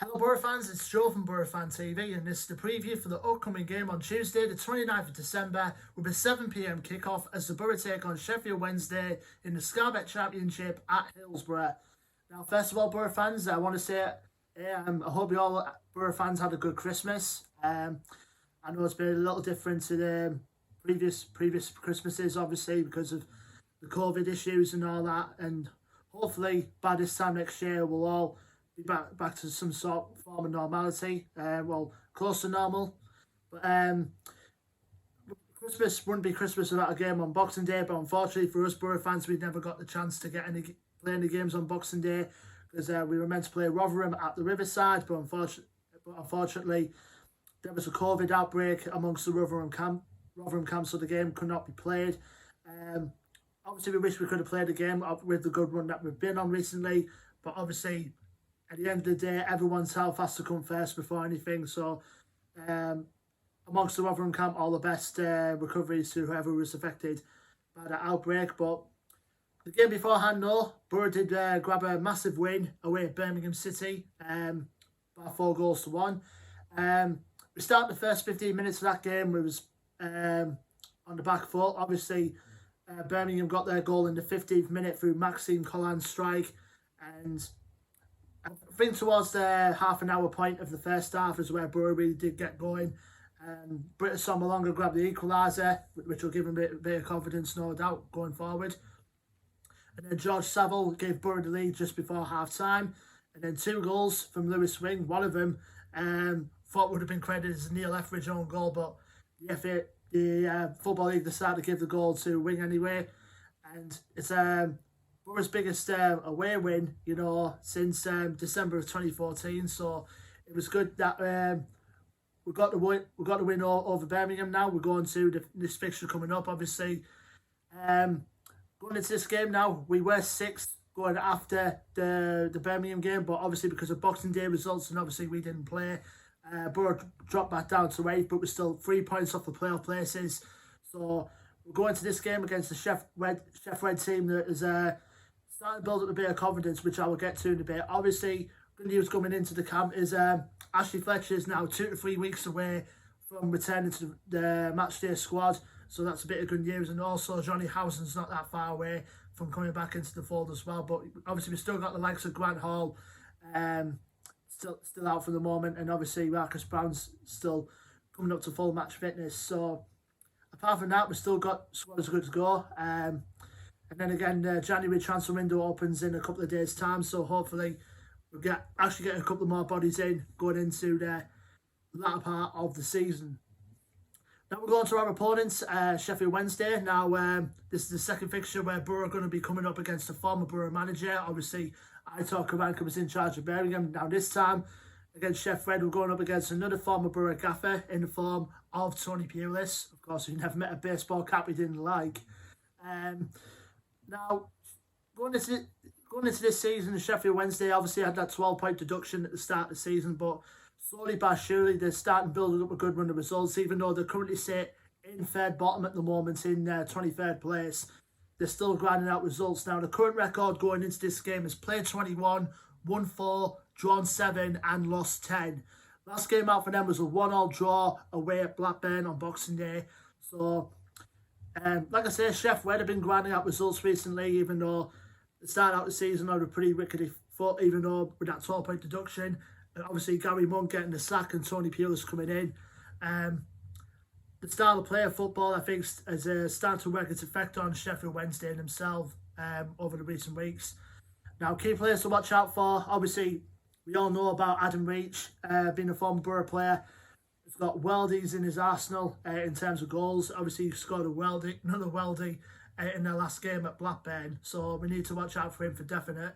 Hello Boro fans, it's Joe from Boro Fan TV and this is the preview for the upcoming game on Tuesday the 29th of December with a 7pm kickoff as the Boro take on Sheffield Wednesday in the Scarbet Championship at Hillsborough. Now first of all Boro fans, I want to say I hope you all Boro fans had a good Christmas. I know it's been a little different to the previous Christmases obviously because of the COVID issues and all that, and hopefully by this time next year we'll all back to some sort of form of normality, close to normal. But Christmas wouldn't be Christmas without a game on Boxing Day, but unfortunately for us Boro fans, we never got the chance to play any games on Boxing Day because we were meant to play Rotherham at the Riverside, but unfortunately there was a COVID outbreak amongst the Rotherham camp, so the game could not be played. Obviously we wish we could have played the game with the good run that we've been on recently, but obviously at the end of the day, everyone's health has to come first before anything. So, amongst the Rotherham camp, all the best recoveries to whoever was affected by that outbreak. But the game beforehand, though, Boro did grab a massive win away at Birmingham City by 4-1. We started the first 15 minutes of that game. We was on the back foot. Obviously, Birmingham got their goal in the 15th minute through Maxime Collin's strike, and I think towards the half an hour point of the first half is where Boro really did get going. Britta Somalonga grabbed the equaliser, which will give him a bit of confidence, no doubt, going forward. And then George Saville gave Boro the lead just before half time. And then 2 goals from Lewis Wing. One of them thought would have been credited as a Neil Etheridge own goal, but the Football League decided to give the goal to Wing anyway. And it's Boro's biggest away win, since December of 2014. So it was good that we got the win over Birmingham. Now we're going to this fixture coming up. Obviously, going into this game now, we were 6th going after the Birmingham game, but obviously because of Boxing Day results and obviously we didn't play, Boro dropped back down to 8th, but we're still 3 points off the playoff places. So we're going to this game against the Sheffield Wednesday team that is starting to build up a bit of confidence, which I will get to in a bit. Obviously, good news coming into the camp is Ashley Fletcher is now 2 to 3 weeks away from returning to the matchday squad, so that's a bit of good news. And also, Johnny Howson's not that far away from coming back into the fold as well. But obviously, we've still got the likes of Grant Hall still out for the moment, and obviously Marcus Brown's still coming up to full match fitness. So apart from that, we've still got squads good to go. And then again, the January transfer window opens in a couple of days' time, so hopefully we'll actually get a couple more bodies in going into the latter part of the season. Now we're going to our opponents, Sheffield Wednesday. Now this is the second fixture where Boro are going to be coming up against the former Boro manager. Obviously, Aitor Karanka was in charge of Birmingham. Now this time against Sheffield, we're going up against another former Boro gaffer in the form of Tony Pulis. Of course, he never met a baseball cap he didn't like. Now, going into this season, Sheffield Wednesday obviously had that 12-point deduction at the start of the season, but slowly but surely they're starting building up a good run of results. Even though they currently sit in third bottom at the moment in 23rd place, they're still grinding out results. Now, the current record going into this game is played 21, won 4, drawn 7 and lost 10. Last game out for them was a 1-1 draw away at Blackburn on Boxing Day. So, like I say, Sheffield have been grinding out results recently, even though they started out the season on a pretty rickety foot, even though with that 12-point deduction. And obviously, Gary Monk getting the sack and Tony Pulis coming in. The style of play of football, I think, has started to work its effect on Sheffield Wednesday and themselves over the recent weeks. Now, key players to watch out for. Obviously, we all know about Adam Reach, being a former Boro player. He's got worldies in his arsenal in terms of goals. Obviously, he scored another worldie in their last game at Blackburn. So we need to watch out for him for definite.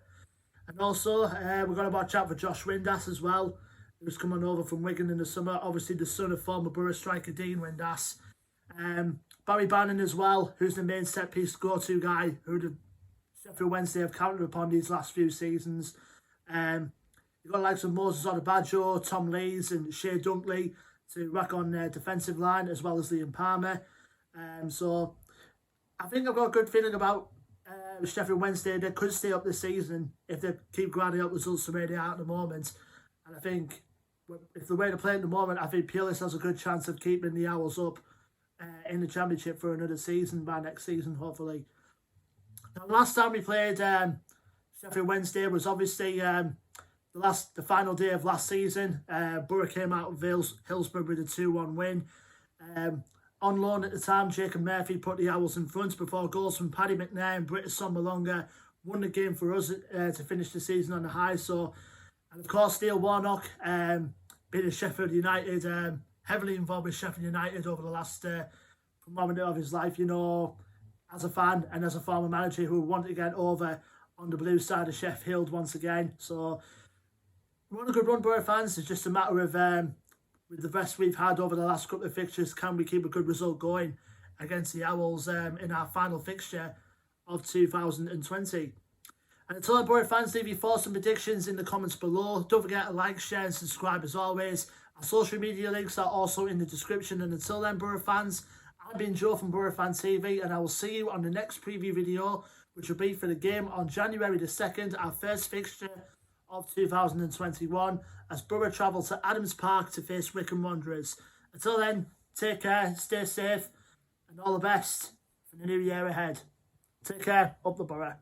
And also, we're going to watch out for Josh Windass as well, who's coming over from Wigan in the summer. Obviously, the son of former Boro striker Dean Windass. Barry Bannon as well, who's the main set-piece go-to guy who the Sheffield Wednesday have counted upon these last few seasons. You've got the likes of Moses Odubajo, Tom Lees and Shea Dunkley to rack on their defensive line, as well as Liam Palmer. So I think I've got a good feeling about Sheffield Wednesday. They could stay up this season if they keep grinding out results the way they are at the moment. And I think if the way they're playing at the moment, I think Pulis has a good chance of keeping the Owls up in the Championship for another season by next season, hopefully. Now, the last time we played Sheffield Wednesday was obviously the final day of last season. Boro came out of Hillsborough with a 2-1 win. On loan at the time, Jacob Murphy put the Owls in front before goals from Paddy McNair and Britta Sombalonga won the game for us to finish the season on a high. So, and of course, Neil Warnock, being a Sheffield United, heavily involved with Sheffield United over the last moment of his life, you know, as a fan and as a former manager who wanted to get over on the blue side of Sheffield once again. So, we're on a good run, Boro fans. It's just a matter of, with the rest we've had over the last couple of fixtures, can we keep a good result going against the Owls in our final fixture of 2020. And until our Boro fans, leave your thoughts and predictions in the comments below. Don't forget to like, share and subscribe as always. Our social media links are also in the description. And until then, Boro fans, I've been Joe from Boro Fan TV, and I will see you on the next preview video, which will be for the game on January the 2nd, our first fixture of 2021, as Boro travel to Adams Park to face Wycombe Wanderers. Until then, take care, stay safe, and all the best for the new year ahead. Take care, up the Boro.